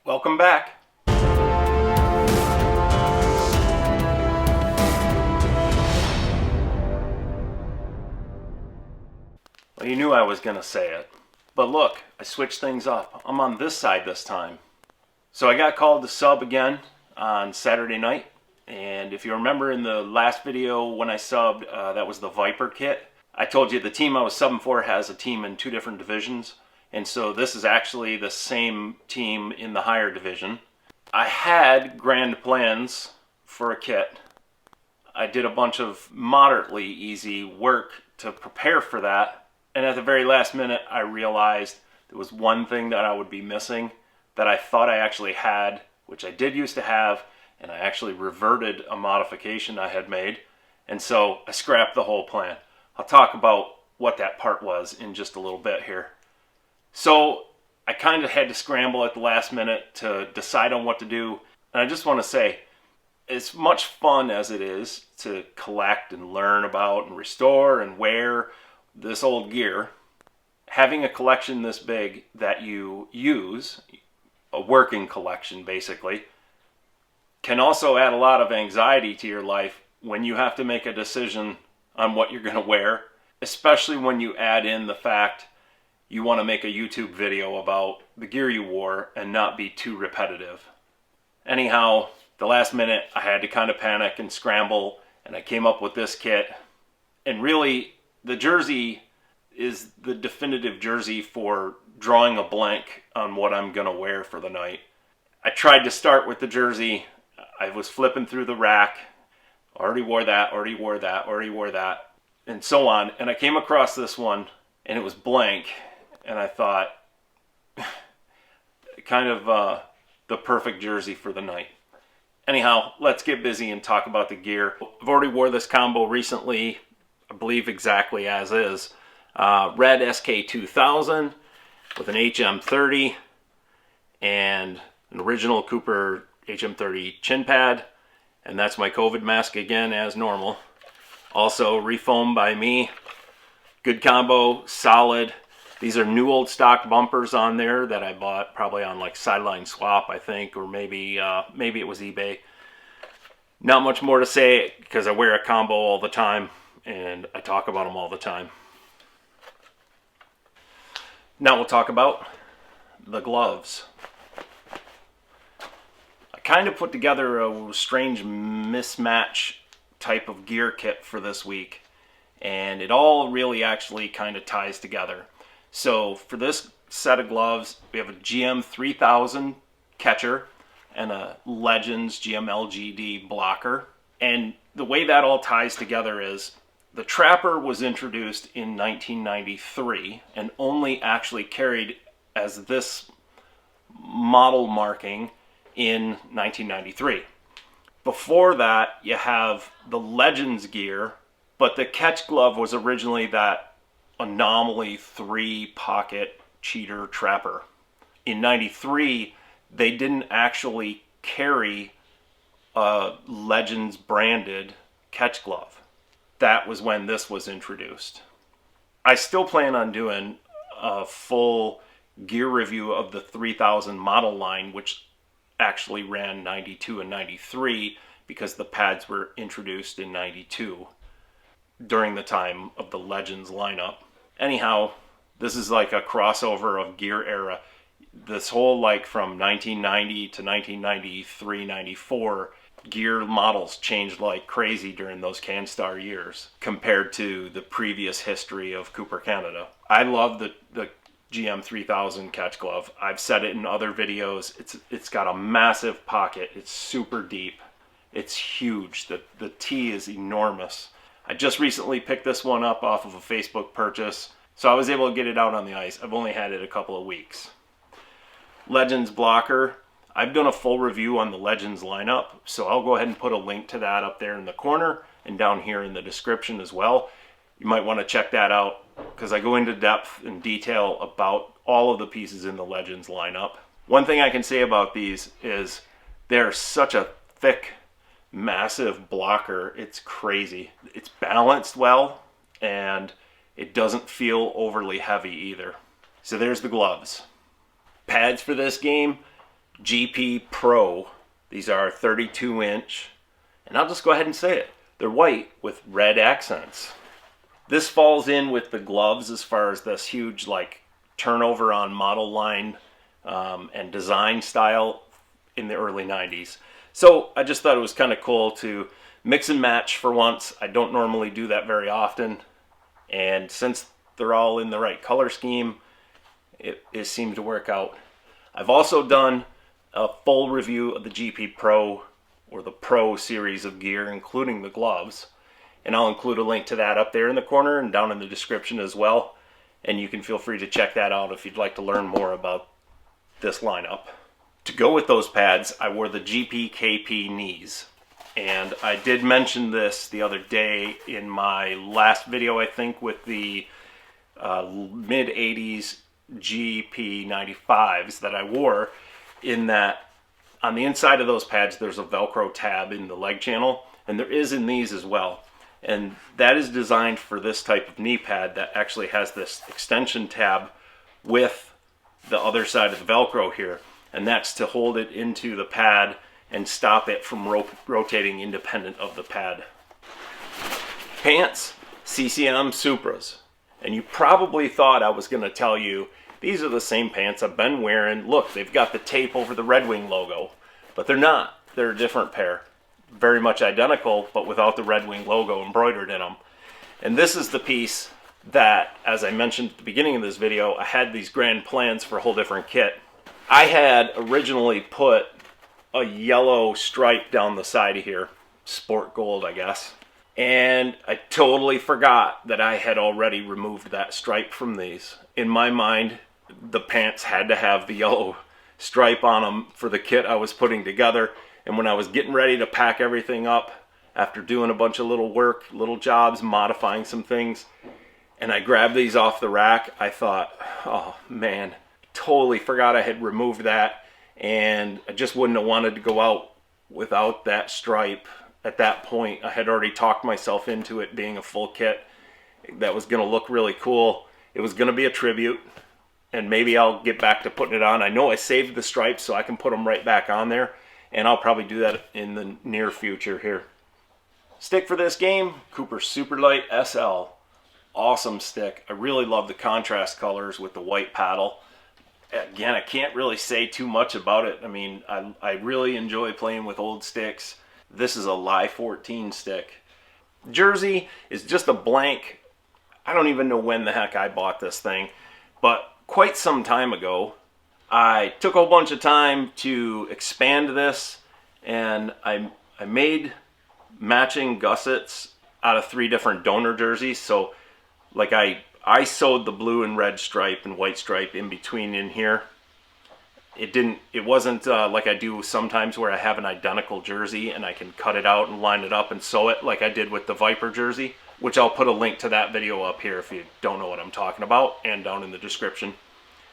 Welcome back. Well, you knew I was going to say it. But look, I switched things up. I'm on this side this time. So I got called to sub again on Saturday night. And if you remember in the last video when I subbed, that was the Viper kit. I told you the team I was subbing for has a team in 2 different divisions. And so this is actually the same team in the higher division. I had grand plans for a kit. I did a bunch of moderately easy work to prepare for that. And at the very last minute, I realized there was one thing that I would be missing that I thought I actually had, which I did used to have, and I actually reverted a modification I had made. And so I scrapped the whole plan. I'll talk about what that part was in just a little bit here. So I kind of had to scramble at the last minute to decide on what to do. And I just want to say, as much fun as it is to collect and learn about and restore and wear this old gear, having a collection this big that you use, a working collection basically, can also add a lot of anxiety to your life when you have to make a decision on what you're going to wear, especially when you add in the fact you want to make a YouTube video about the gear you wore and not be too repetitive. Anyhow, the last minute I had to kind of panic and scramble, and I came up with this kit. And really, the jersey is the definitive jersey for drawing a blank on what I'm going to wear for the night. I tried to start with the jersey. I was flipping through the rack. Already wore that, already wore that, already wore that, and so on. And I came across this one, and it was blank. And I thought, kind of the perfect jersey for the night. Anyhow, let's get busy and talk about the gear. I've already wore this combo recently, I believe exactly as is. Red SK2000 with an HM30 and an original Cooper HM30 chin pad. And that's my COVID mask again as normal. Also refoamed by me. Good combo, solid. These are new old stock bumpers on there that I bought probably on like Sideline Swap, I think, or maybe it was eBay. Not much more to say because I wear a combo all the time and I talk about them all the time. Now we'll talk about the gloves. I kind of put together a strange mismatch type of gear kit for this week, and it all really actually kind of ties together. So for this set of gloves, we have a GM 3000 catcher and a Legends GM LGD blocker. And the way that all ties together is the Trapper was introduced in 1993 and only actually carried as this model marking in 1993. Before that, you have the Legends gear, but the catch glove was originally that Anomaly 3-pocket cheater Trapper. In 93, they didn't actually carry a Legends branded catch glove. That was when this was introduced. I still plan on doing a full gear review of the 3000 model line, which actually ran 92 and 93 because the pads were introduced in 92 during the time of the Legends lineup. Anyhow, this is like a crossover of gear era. This whole like from 1990 to 1993, 94, gear models changed like crazy during those CanStar years compared to the previous history of Cooper Canada. I love the GM 3000 catch glove. I've said it in other videos. It's got a massive pocket. It's super deep. It's huge. The T is enormous. I just recently picked this one up off of a Facebook purchase, so I was able to get it out on the ice. I've only had it a couple of weeks. Legends blocker. I've done a full review on the Legends lineup, so I'll go ahead and put a link to that up there in the corner and down here in the description as well. You might want to check that out because I go into depth and detail about all of the pieces in the Legends lineup. One thing I can say about these is they're such a thick, massive blocker. It's crazy. It's balanced well and it doesn't feel overly heavy either. So there's the gloves. Pads for this game, GP Pro. These are 32-inch, and I'll just go ahead and say it. They're white with red accents. This falls in with the gloves as far as this huge like turnover on model line and design style in the early 90s. So I just thought it was kind of cool to mix and match for once. I don't normally do that very often, and since they're all in the right color scheme, it seemed to work out. I've also done a full review of the GP Pro, or the Pro series of gear, including the gloves, and I'll include a link to that up there in the corner and down in the description as well, and you can feel free to check that out if you'd like to learn more about this lineup. To go with those pads, I wore the GP KP knees, and I did mention this the other day in my last video, I think, with the mid-80s GP 95s that I wore, in that on the inside of those pads there's a Velcro tab in the leg channel, and there is in these as well, and that is designed for this type of knee pad that actually has this extension tab with the other side of the Velcro here, and that's to hold it into the pad and stop it from rotating independent of the pad. Pants, CCM Supras. And you probably thought I was going to tell you, these are the same pants I've been wearing. Look, they've got the tape over the Red Wing logo. But they're not. They're a different pair. Very much identical, but without the Red Wing logo embroidered in them. And this is the piece that, as I mentioned at the beginning of this video, I had these grand plans for a whole different kit. I had originally put a yellow stripe down the side of here. Sport gold, I guess. And I totally forgot that I had already removed that stripe from these. In my mind, the pants had to have the yellow stripe on them for the kit I was putting together. And when I was getting ready to pack everything up, after doing a bunch of little work, little jobs, modifying some things, and I grabbed these off the rack, I thought, oh man, totally forgot I had removed that, and I just wouldn't have wanted to go out without that stripe. At that point, I had already talked myself into it being a full kit that was going to look really cool. It was going to be a tribute, and maybe I'll get back to putting it on. I know I saved the stripes so I can put them right back on there, and I'll probably do that in the near future here. Stick for this game, Cooper Superlight SL. Awesome stick. I really love the contrast colors with the white paddle. Again, I can't really say too much about it. I mean, I really enjoy playing with old sticks. This is a Lie 14 stick. Jersey is just a blank. I don't even know when the heck I bought this thing, but quite some time ago, I took a whole bunch of time to expand this, and I made matching gussets out of 3 different donor jerseys. So like I sewed the blue and red stripe and white stripe in between in here. It wasn't like I do sometimes where I have an identical jersey and I can cut it out and line it up and sew it like I did with the Viper jersey, which I'll put a link to that video up here if you don't know what I'm talking about, and down in the description.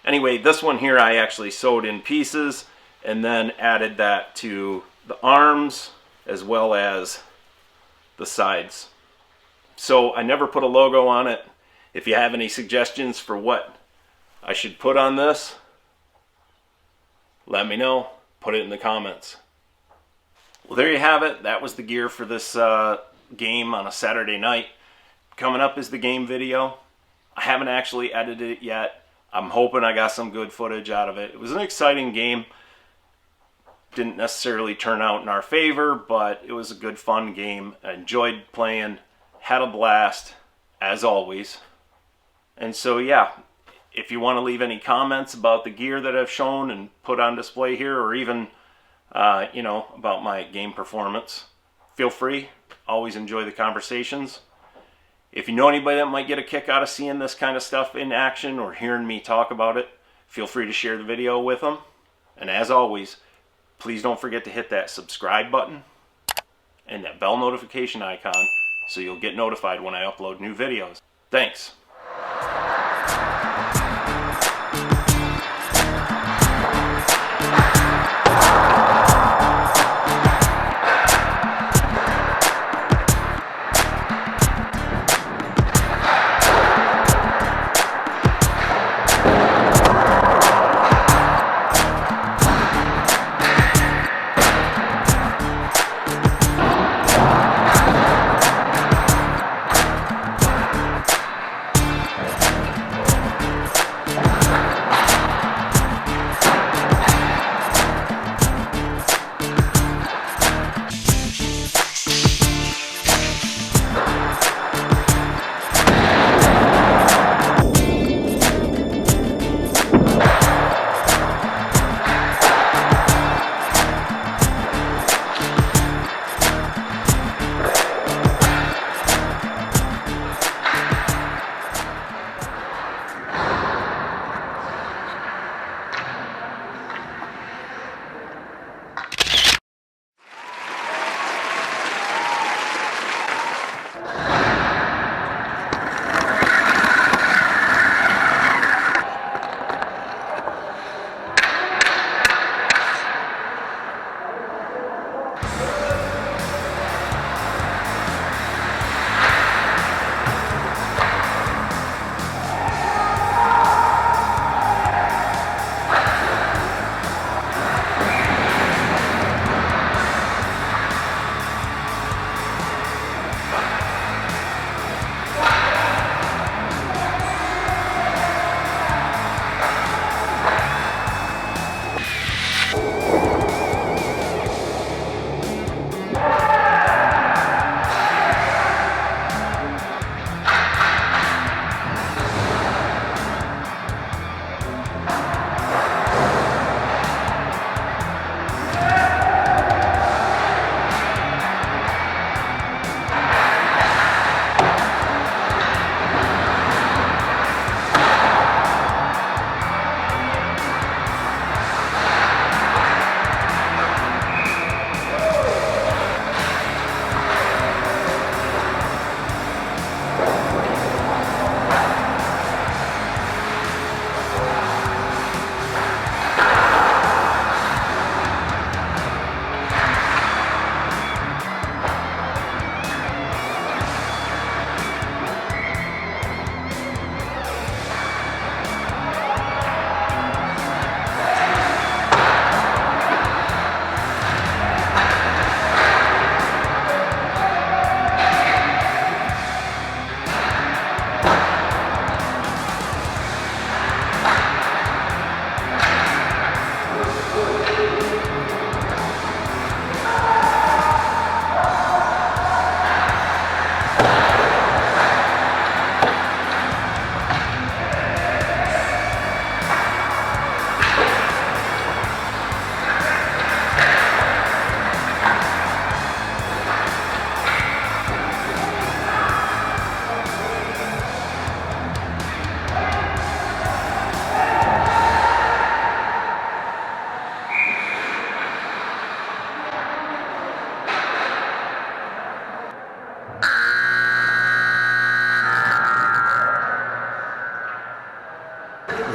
Anyway, this one here I actually sewed in pieces and then added that to the arms as well as the sides. So I never put a logo on it. If you have any suggestions for what I should put on this, let me know. Put it in the comments. Well, there you have it. That was the gear for this game on a Saturday night. Coming up is the game video. I haven't actually edited it yet. I'm hoping I got some good footage out of it. It was an exciting game. Didn't necessarily turn out in our favor, but it was a good, fun game. I enjoyed playing. Had a blast, as always. And so, yeah. If you want to leave any comments about the gear that I've shown and put on display here, or even, you know, about my game performance, feel free. Always enjoy the conversations. If you know anybody that might get a kick out of seeing this kind of stuff in action or hearing me talk about it, feel free to share the video with them. And as always, please don't forget to hit that subscribe button and that bell notification icon so you'll get notified when I upload new videos. Thanks.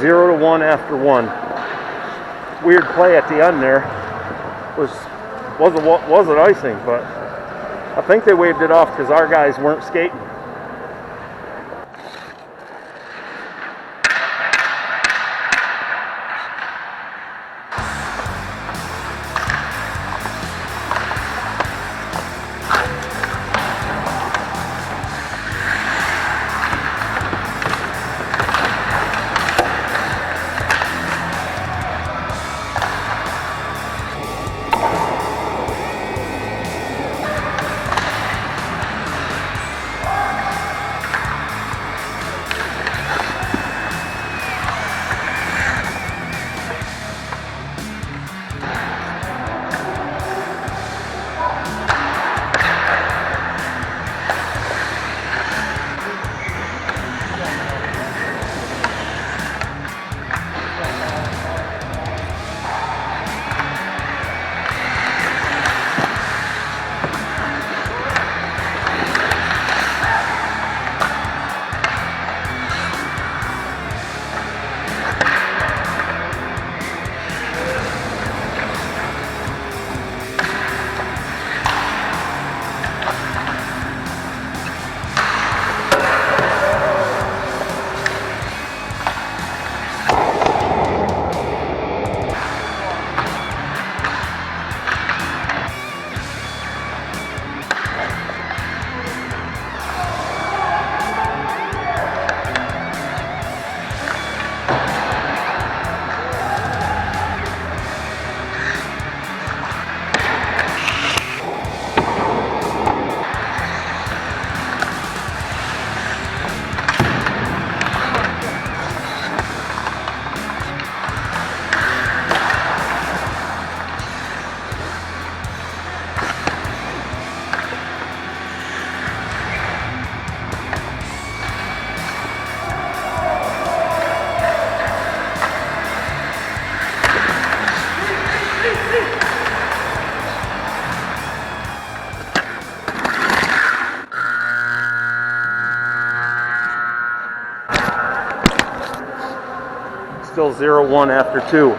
0-1 after 1. Weird play at the end there. Wasn't icing, but I think they waved it off because our guys weren't skating. Still 0-1 after 2.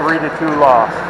Three to 2 loss.